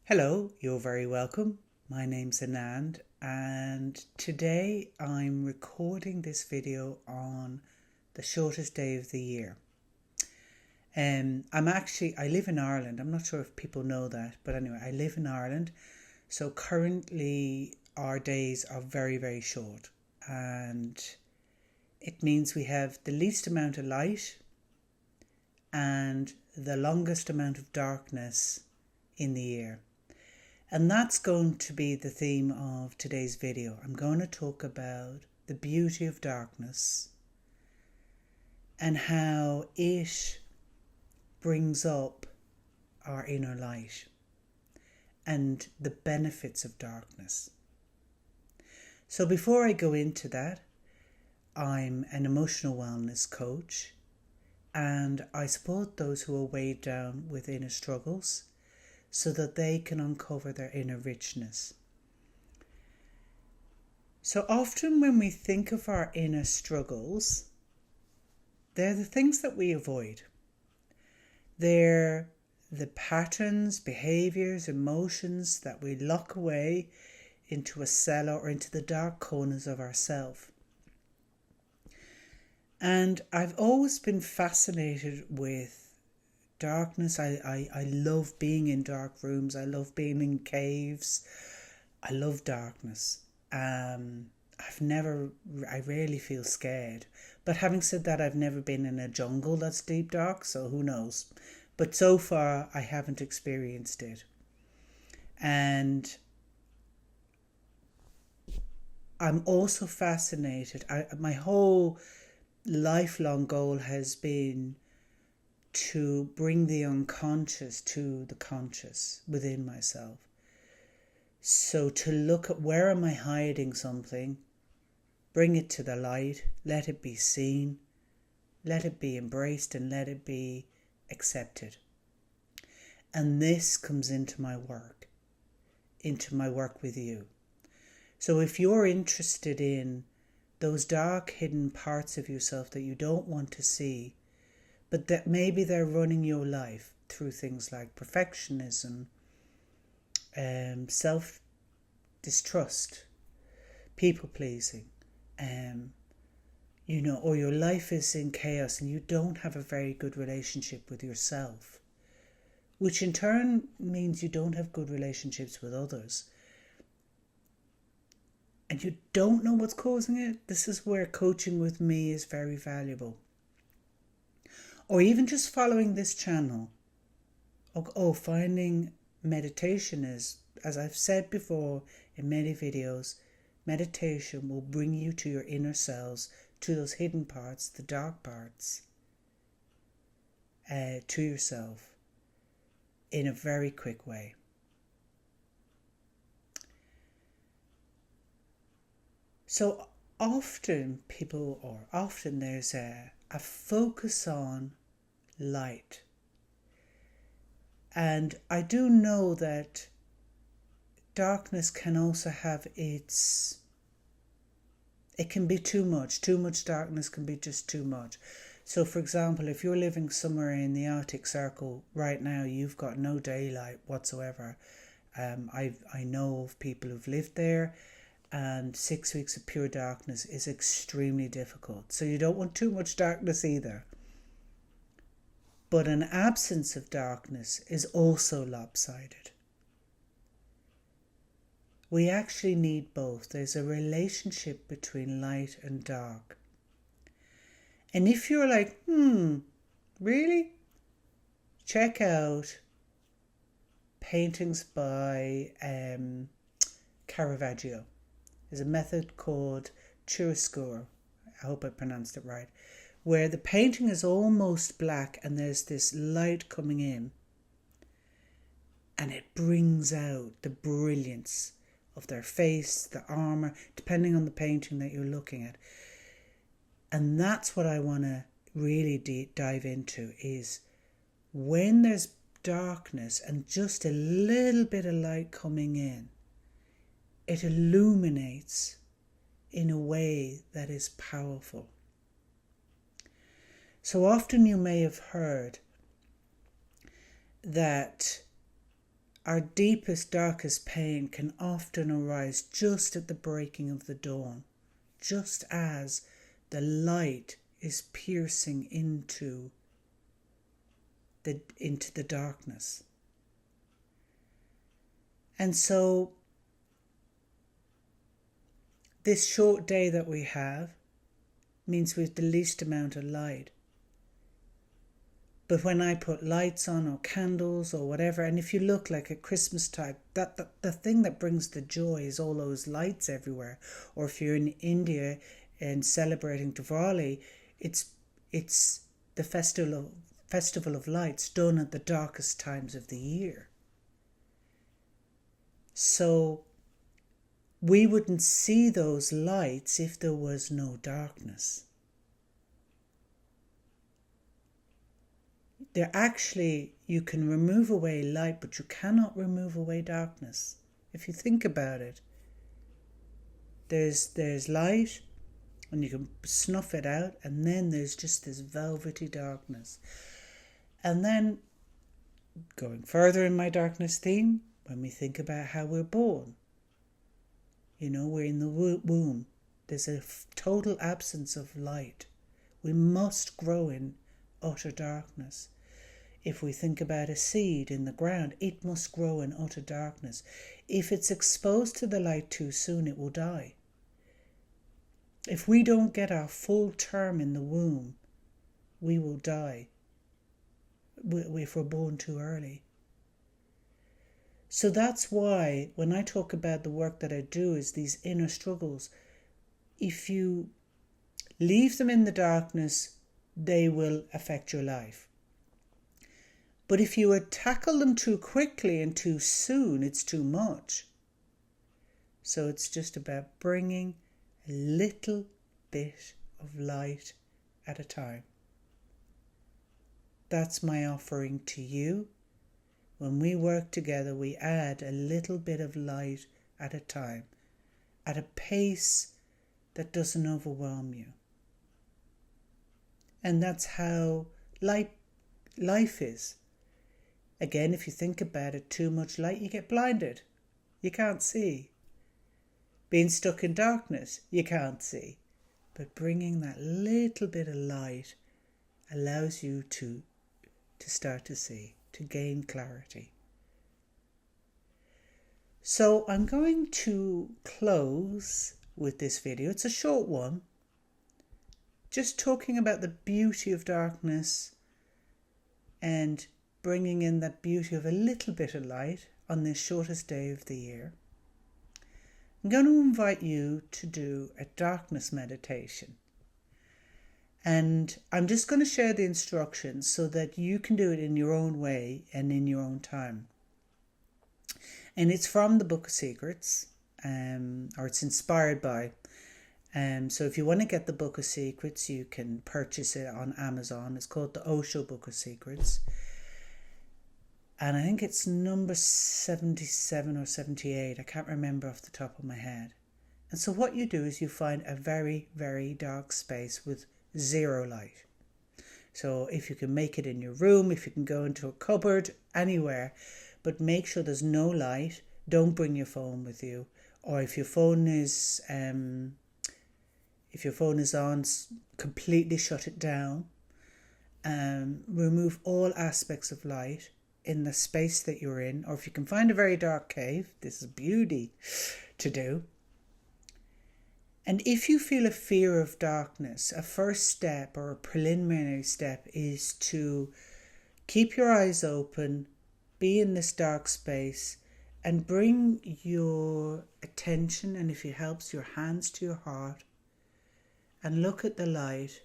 Hello, you're very welcome. My name's Anand, and today I'm recording this video on the shortest day of the year. I live in Ireland. I'm not sure if people know that, but anyway, I live in Ireland. So currently our days are very, very short, and it means we have the least amount of light and the longest amount of darkness in the year. And that's going to be the theme of today's video. I'm going to talk about the beauty of darkness and how it brings up our inner light and the benefits of darkness. So before I go into that, I'm an emotional wellness coach and I support those who are weighed down with inner struggles so that they can uncover their inner richness. So often when we think of our inner struggles, they're the things that we avoid. They're the patterns, behaviours, emotions that we lock away into a cellar or into the dark corners of ourself. And I've always been fascinated with darkness. I love being in dark rooms. I love being in caves. I love darkness. I rarely feel scared. But having said that, I've never been in a jungle that's deep dark, so who knows. But so far, I haven't experienced it. And I'm also fascinated. My whole lifelong goal has been to bring the unconscious to the conscious within myself. So to look at where am I hiding something, bring it to the light, let it be seen, let it be embraced and let it be accepted. And this comes into my work with you. So if you're interested in those dark hidden parts of yourself that you don't want to see, but that maybe they're running your life through things like perfectionism, self-distrust, people-pleasing, or your life is in chaos and you don't have a very good relationship with yourself, which in turn means you don't have good relationships with others, and you don't know what's causing it. This is where coaching with me is very valuable. Or even just following this channel. Finding meditation is, as I've said before in many videos, meditation will bring you to your inner selves, to those hidden parts, the dark parts, to yourself in a very quick way. So often there's a focus on light. And I do know that darkness can also have it can be too much. Too much darkness can be just too much. So for example, if you're living somewhere in the Arctic Circle right now, you've got no daylight whatsoever. I know of people who've lived there, and 6 weeks of pure darkness is extremely difficult. So you don't want too much darkness either. But an absence of darkness is also lopsided. We actually need both. There's a relationship between light and dark. And if you're like, really? Check out paintings by Caravaggio. There's a method called chiaroscuro. I hope I pronounced it right. Where the painting is almost black and there's this light coming in. And it brings out the brilliance of their face, the armour, depending on the painting that you're looking at. And that's what I want to really dive into, is when there's darkness and just a little bit of light coming in, it illuminates in a way that is powerful. So often you may have heard that our deepest, darkest pain can often arise just at the breaking of the dawn, just as the light is piercing into the darkness. And so this short day that we have means we have the least amount of light. But when I put lights on or candles or whatever, and if you look like at Christmas time, the thing that brings the joy is all those lights everywhere. Or if you're in India and celebrating Diwali, it's the festival of lights done at the darkest times of the year. So we wouldn't see those lights if there was no darkness. They're actually, you can remove away light, but you cannot remove away darkness. If you think about it, there's light, and you can snuff it out, and then there's just this velvety darkness. And then, going further in my darkness theme, when we think about how we're born, we're in the womb. There's a total absence of light. We must grow in utter darkness. If we think about a seed in the ground, it must grow in utter darkness. If it's exposed to the light too soon, it will die. If we don't get our full term in the womb, we will die if we're born too early. So that's why when I talk about the work that I do is these inner struggles. If you leave them in the darkness, they will affect your life. But if you tackle them too quickly and too soon, it's too much. So it's just about bringing a little bit of light at a time. That's my offering to you. When we work together, we add a little bit of light at a time, at a pace that doesn't overwhelm you. And that's how life is. Again, if you think about it, too much light, you get blinded. You can't see. Being stuck in darkness, you can't see. But bringing that little bit of light allows you to start to see, to gain clarity. So I'm going to close with this video. It's a short one, just talking about the beauty of darkness and bringing in that beauty of a little bit of light on this shortest day of the year. I'm going to invite you to do a darkness meditation. And I'm just going to share the instructions so that you can do it in your own way and in your own time. And it's from the Book of Secrets, or it's inspired by. So if you want to get the Book of Secrets, you can purchase it on Amazon. It's called the Osho Book of Secrets. And I think it's number 77 or 78. I can't remember off the top of my head. And so what you do is you find a very, very dark space with zero light. So if you can make it in your room, if you can go into a cupboard, anywhere, but make sure there's no light. Don't bring your phone with you. Or if your phone is on, completely shut it down. Remove all aspects of light in the space that you're in, or if you can find a very dark cave, this is beauty to do. And if you feel a fear of darkness, a first step or a preliminary step is to keep your eyes open, be in this dark space, and bring your attention, and if it helps, your hands to your heart, and look at the light,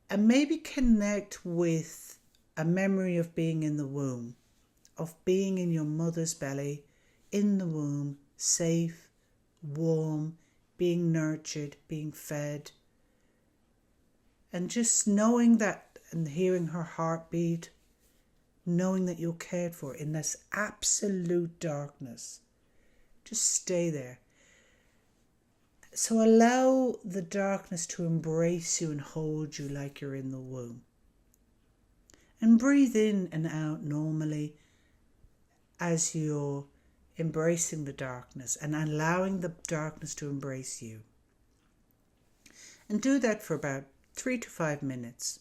and maybe connect with a memory of being in the womb, of being in your mother's belly, in the womb, safe, warm, being nurtured, being fed. And just knowing that and hearing her heartbeat, knowing that you're cared for in this absolute darkness. Just stay there. So allow the darkness to embrace you and hold you like you're in the womb. And breathe in and out normally as you're embracing the darkness and allowing the darkness to embrace you. And do that for about 3 to 5 minutes.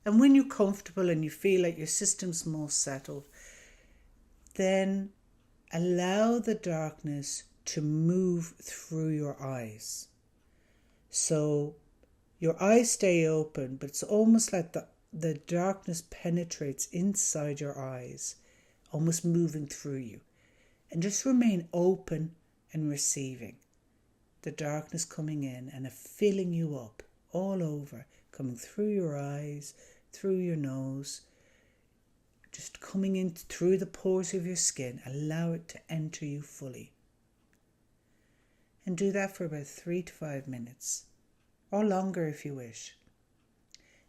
And when you're comfortable and you feel like your system's more settled, then allow the darkness to move through your eyes. So your eyes stay open, but it's almost like the darkness penetrates inside your eyes, almost moving through you. And just remain open and receiving the darkness coming in and filling you up all over, coming through your eyes, through your nose, just coming in through the pores of your skin. Allow it to enter you fully. And do that for about 3 to 5 minutes, or longer if you wish.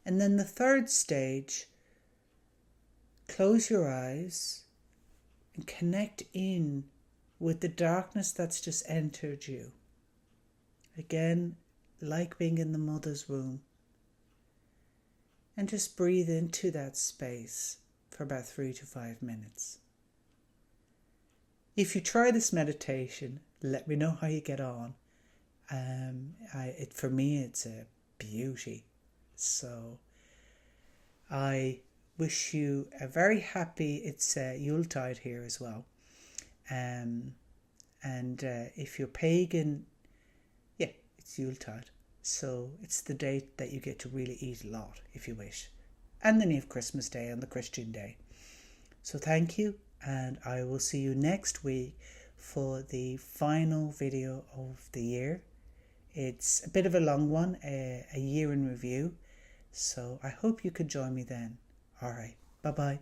And then the third stage, close your eyes and connect in with the darkness that's just entered you. Again, like being in the mother's womb. And just breathe into that space for about 3 to 5 minutes. If you try this meditation, let me know how you get on. For me, it's a beauty. So I wish you a very happy, it's Yuletide here as well. And if you're pagan, yeah, it's Yuletide. So it's the date that you get to really eat a lot, if you wish. And then you have Christmas Day on the Christian Day. So thank you, and I will see you next week for the final video of the year. It's a bit of a long one, a year in review. So I hope you could join me then. All right, bye-bye.